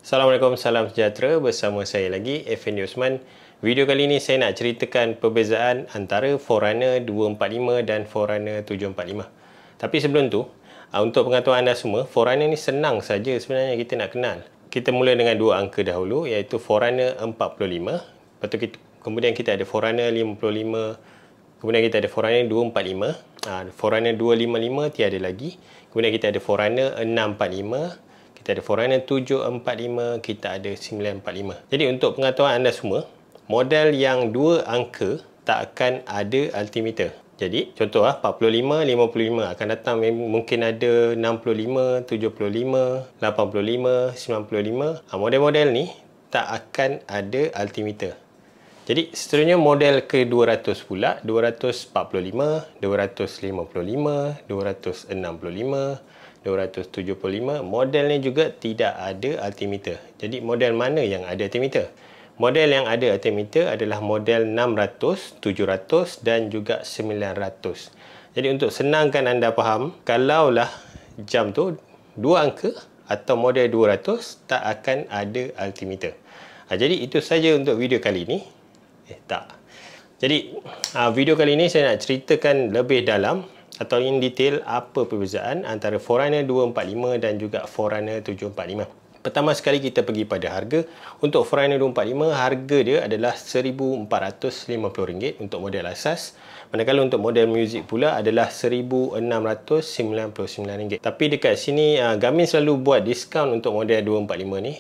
Assalamualaikum, salam sejahtera. Bersama saya lagi, Effendi Osman. Video kali ini saya nak ceritakan perbezaan antara Forerunner 245 dan Forerunner 745. Tapi sebelum tu, untuk pengetahuan anda semua, Forerunner ni senang saja sebenarnya kita nak kenal. Kita mula dengan dua angka dahulu, iaitu Forerunner 45. Lepas tu kemudian kita ada Forerunner 55. Kemudian kita ada Forerunner 245. Forerunner 255 tiada lagi. Kemudian kita ada Forerunner 645. Kita ada Forerunner 745, kita ada 945. Jadi untuk pengetahuan anda semua, model yang dua angka tak akan ada altimeter. Jadi contoh 45, 55 akan datang mungkin ada 65, 75, 85, 95. Model-model ni tak akan ada altimeter. Jadi seterusnya model ke 200 pula, 245, 255, 265, 275, model ni juga tidak ada altimeter. Jadi model mana yang ada altimeter? Model yang ada altimeter adalah model 600, 700 dan juga 900. Jadi untuk senangkan anda faham, kalaulah jam tu dua angka atau model 200 tak akan ada altimeter. Jadi itu saja untuk video kali ini. Jadi video kali ini saya nak ceritakan lebih dalam atau in detail apa perbezaan antara Forerunner 245 dan juga Forerunner 745. Pertama sekali kita pergi pada harga. Untuk Forerunner 245, harga dia adalah RM1,450 untuk model asas. Manakala untuk model muzik pula adalah RM1,699. Tapi dekat sini Garmin selalu buat diskaun untuk model 245 ni.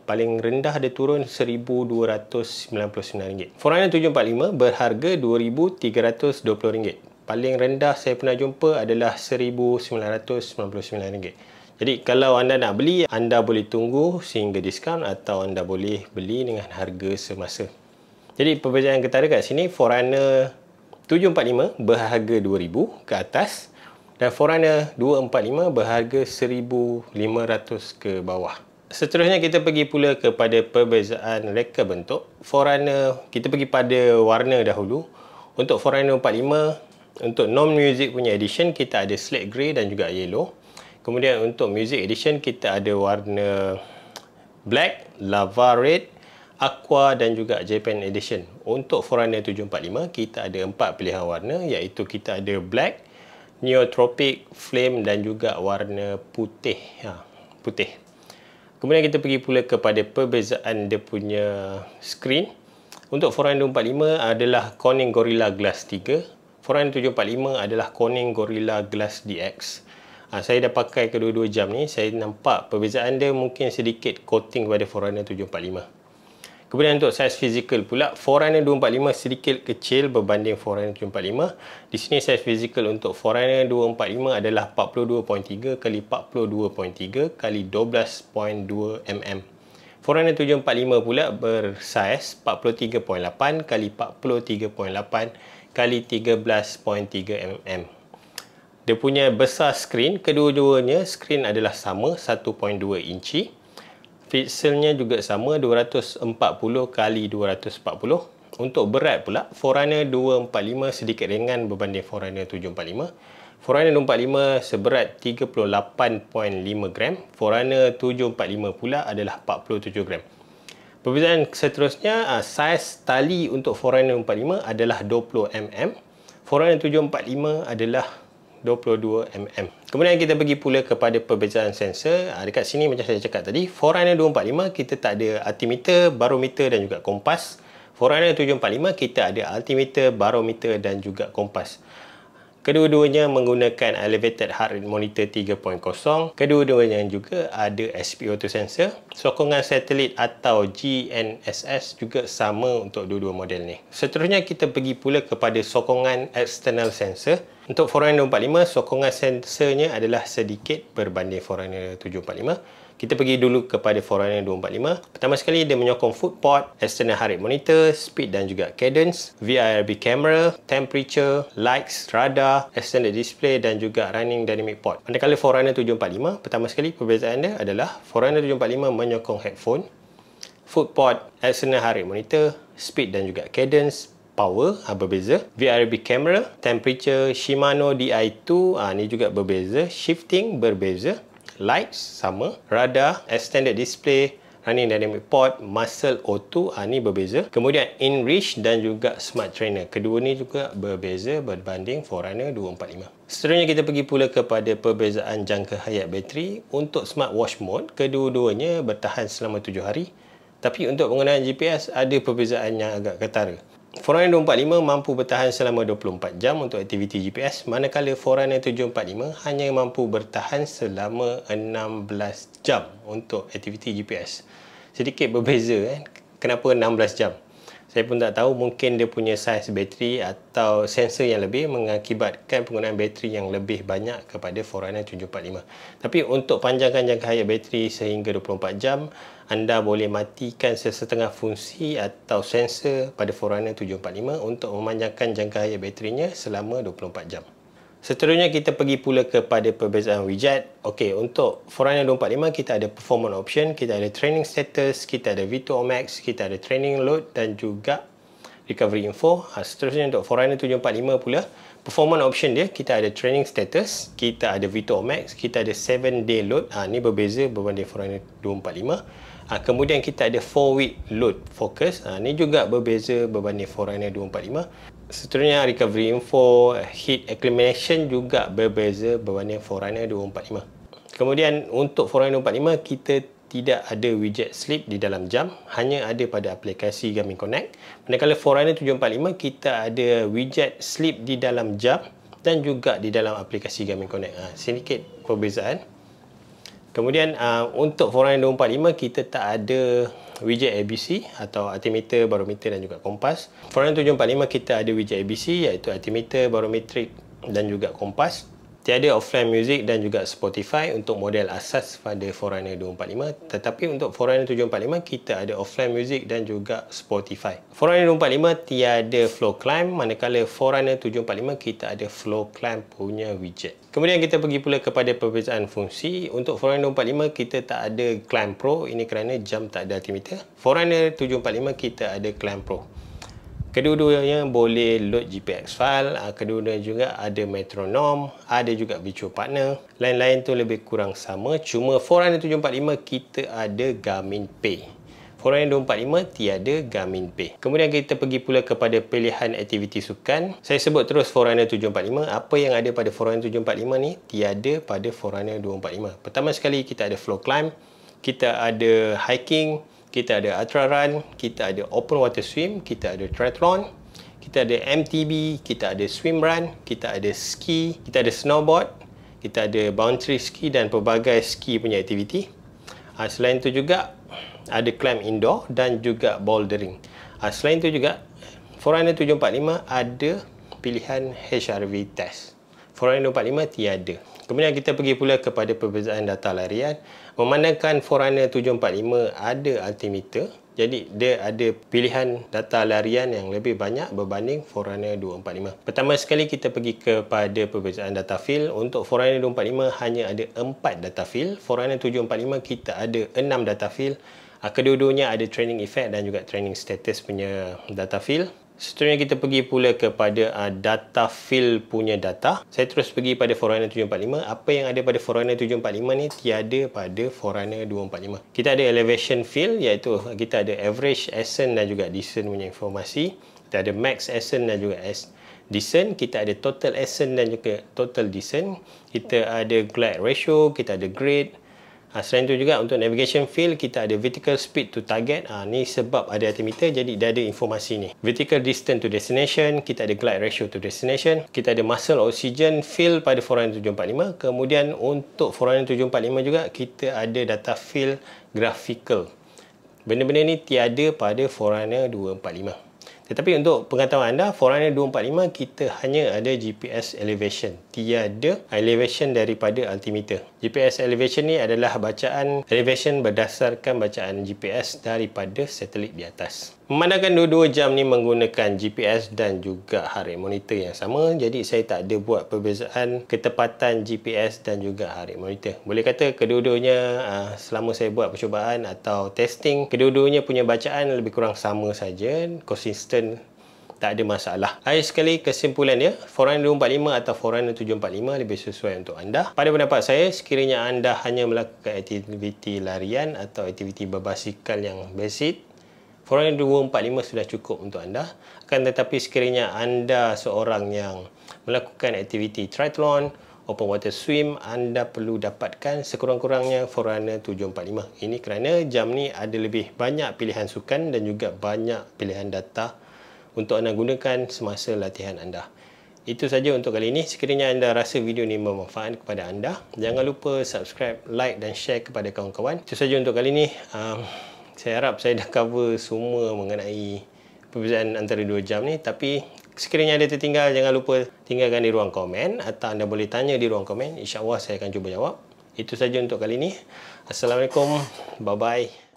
Paling rendah dia turun RM1,299. Forerunner 745 berharga RM2,320. Paling rendah saya pernah jumpa adalah RM1,999. Jadi kalau anda nak beli, anda boleh tunggu sehingga diskaun atau anda boleh beli dengan harga semasa. Jadi perbezaan ketara kat sini, Forerunner 745 berharga RM2,000 ke atas dan Forerunner 245 berharga RM1,500 ke bawah. Seterusnya kita pergi pula kepada perbezaan reka bentuk. Forerunner, kita pergi pada warna dahulu. Untuk Forerunner 245, untuk non-music punya edition, kita ada slate grey dan juga yellow. Kemudian untuk music edition, kita ada warna black, lava red, aqua dan juga Japan edition. Untuk Forerunner 745, kita ada 4 pilihan warna, iaitu kita ada black, neotropic, flame dan juga warna putih. Putih. Kemudian kita pergi pula kepada perbezaan dia punya screen. Untuk Forerunner 245 adalah Corning Gorilla Glass 3. Forerunner 745 adalah Corning Gorilla Glass DX. Saya dah pakai kedua-dua jam ni. Saya nampak perbezaan dia mungkin sedikit coating kepada Forerunner 745. Kemudian untuk saiz fizikal pula, Forerunner 245 sedikit kecil berbanding Forerunner 745. Di sini saiz fizikal untuk Forerunner 245 adalah 42.3 x 42.3 x 12.2 mm. Forerunner 745 pula bersaiz 43.8 x 43.8 kali 13.3 mm. Dia punya besar skrin, kedua-duanya skrin adalah sama, 1.2 inci. Pixelnya juga sama, 240 kali 240. Untuk berat pula, Forerunner 245 sedikit ringan berbanding Forerunner 745. Forerunner 245 seberat 38.5 gram. Forerunner 745 pula adalah 47 gram. Perbezaan seterusnya, saiz tali untuk Forerunner 245 adalah 20 mm. Forerunner 745 adalah 22 mm. Kemudian kita pergi pula kepada perbezaan sensor. Dekat sini macam saya cakap tadi, Forerunner 245 kita tak ada altimeter, barometer dan juga kompas. Forerunner 745 kita ada altimeter, barometer dan juga kompas. Kedua-duanya menggunakan elevated heart rate monitor 3.0. Kedua-duanya juga ada SpO2 sensor. Sokongan satelit atau GNSS juga sama untuk dua-dua model ni. Seterusnya kita pergi pula kepada sokongan external sensor. Untuk Forerunner 245, sokongan sensornya adalah sedikit berbanding Forerunner 745. Kita pergi dulu kepada Forerunner 245. Pertama sekali dia menyokong footpod, external heart rate monitor, speed dan juga cadence, VIRB camera, temperature, lights, radar, extended display dan juga running dynamic port. Manakala Forerunner 745, pertama sekali perbezaan dia adalah Forerunner 745 menyokong headphone, footpod, external heart rate monitor, speed dan juga cadence, power berbeza, VIRB camera, temperature, Shimano Di2 ni juga berbeza, shifting berbeza, lights sama, radar, extended display, Running Dynamic Pod, Muscle O2, ni berbeza. Kemudian InReach dan juga Smart Trainer. Kedua ni juga berbeza berbanding Forerunner 245. Seterusnya kita pergi pula kepada perbezaan jangka hayat bateri. Untuk Smartwatch mode, kedua-duanya bertahan selama 7 hari. Tapi untuk penggunaan GPS, ada perbezaan yang agak ketara. Forerunner 245 mampu bertahan selama 24 jam untuk aktiviti GPS, manakala Forerunner 745 hanya mampu bertahan selama 16 jam untuk aktiviti GPS. Sedikit berbeza kenapa 16 jam? Saya pun tak tahu, mungkin dia punya saiz bateri atau sensor yang lebih mengakibatkan penggunaan bateri yang lebih banyak kepada Forerunner 745. Tapi untuk panjangkan jangka hayat bateri sehingga 24 jam, anda boleh matikan sesetengah fungsi atau sensor pada Forerunner 745 untuk memanjangkan jangka hayat baterinya selama 24 jam. Seterusnya kita pergi pula kepada perbezaan widget. Okey, untuk Forerunner 245 kita ada performance option, kita ada training status, kita ada V2 Max, kita ada training load dan juga recovery info. Seterusnya untuk Forerunner 745 pula, performance option dia kita ada training status, kita ada V2 Max, kita ada 7 day load. Ni berbeza berbanding Forerunner 245. Kemudian kita ada 4-week load focus. Ni juga berbeza berbanding Forerunner 245. Seterusnya recovery info, heat acclimation juga berbeza berbanding Forerunner 245. Kemudian untuk Forerunner 245 kita tidak ada widget sleep di dalam jam, hanya ada pada aplikasi Garmin Connect. Manakala Forerunner 745 kita ada widget sleep di dalam jam dan juga di dalam aplikasi Garmin Connect. Sedikit perbezaan. Kemudian untuk Forerunner 245 kita tak ada widget ABC atau altimeter, barometer dan juga kompas. Forerunner 745 kita ada widget ABC iaitu altimeter, barometrik dan juga kompas. Tiada offline music dan juga Spotify untuk model asas pada Forerunner 245. Tetapi untuk Forerunner 745 kita ada offline music dan juga Spotify. Forerunner 245 tiada flow climb, manakala Forerunner 745 kita ada flow climb punya widget. Kemudian kita pergi pula kepada perbezaan fungsi. Untuk Forerunner 245 kita tak ada Climb Pro, ini kerana jam tak ada altimeter. Forerunner 745 kita ada Climb Pro. Kedua-duanya boleh load GPX file, kedua-duanya juga ada metronom, ada juga virtual partner. Lain-lain tu lebih kurang sama, cuma Forerunner 745 kita ada Garmin Pay. Forerunner 245 tiada Garmin Pay. Kemudian kita pergi pula kepada pilihan aktiviti sukan. Saya sebut terus Forerunner 745. Apa yang ada pada Forerunner 745 ni tiada pada Forerunner 245. Pertama sekali kita ada flow climb, kita ada hiking, kita ada ultra run, kita ada open water swim, kita ada triathlon, kita ada MTB, kita ada swim run, kita ada ski, kita ada snowboard, kita ada boundary ski dan pelbagai ski punya aktiviti. Selain itu juga ada climb indoor dan juga bouldering. Selain itu juga Forerunner 745 ada pilihan HRV test. Forerunner 245 tiada. Kemudian kita pergi pula kepada perbezaan data larian. Memandangkan Forerunner 745 ada altimeter, jadi dia ada pilihan data larian yang lebih banyak berbanding Forerunner 245. Pertama sekali kita pergi kepada perbezaan data field. Untuk Forerunner 245 hanya ada 4 data field. Forerunner 745 kita ada 6 data field. Kedua-duanya ada training effect dan juga training status punya data field. Seterusnya kita pergi pula kepada data field punya data. Saya terus pergi pada Forerunner 745. Apa yang ada pada Forerunner 745 ni tiada pada Forerunner 245. Kita ada elevation field iaitu kita ada average, ascent dan juga descent punya informasi. Kita ada max ascent dan juga descent. Kita ada total ascent dan juga total descent. Kita ada glide ratio, kita ada grade. Selain itu juga untuk navigation field kita ada vertical speed to target. Ni sebab ada altimeter jadi dia ada informasi ni. Vertical distance to destination, kita ada glide ratio to destination. Kita ada muscle oxygen field pada Forerunner 745. Kemudian untuk Forerunner 745 juga kita ada data field graphical. Benda-benda ni tiada pada Forerunner 245. Tetapi untuk pengetahuan anda, Forerunner 245 kita hanya ada GPS elevation. Tiada elevation daripada altimeter. GPS elevation ni adalah bacaan elevation berdasarkan bacaan GPS daripada satelit di atas. Memandangkan dua-dua jam ni menggunakan GPS dan juga heart rate monitor yang sama, jadi saya tak ada buat perbezaan ketepatan GPS dan juga heart rate monitor. Boleh kata kedua-duanya selama saya buat percubaan atau testing, kedua-duanya punya bacaan lebih kurang sama saja, konsisten tak ada masalah. Akhir sekali, kesimpulan dia, Forerunner 245 atau Forerunner 745 lebih sesuai untuk anda. Pada pendapat saya, sekiranya anda hanya melakukan aktiviti larian atau aktiviti berbasikal yang basic, Forerunner 245 sudah cukup untuk anda. Akan tetapi sekiranya anda seorang yang melakukan aktiviti triathlon, open water swim, anda perlu dapatkan sekurang-kurangnya Forerunner 745. Ini kerana jam ni ada lebih banyak pilihan sukan dan juga banyak pilihan data untuk anda gunakan semasa latihan anda. Itu saja untuk kali ini. Sekiranya anda rasa video ini bermanfaat kepada anda, jangan lupa subscribe, like dan share kepada kawan-kawan. Itu saja untuk kali ini. Saya harap saya dah cover semua mengenai perbezaan antara dua jam ni, tapi sekiranya ada tertinggal, jangan lupa tinggalkan di ruang komen atau anda boleh tanya di ruang komen. InsyaAllah saya akan cuba jawab. Itu saja untuk kali ini. Assalamualaikum. Bye-bye.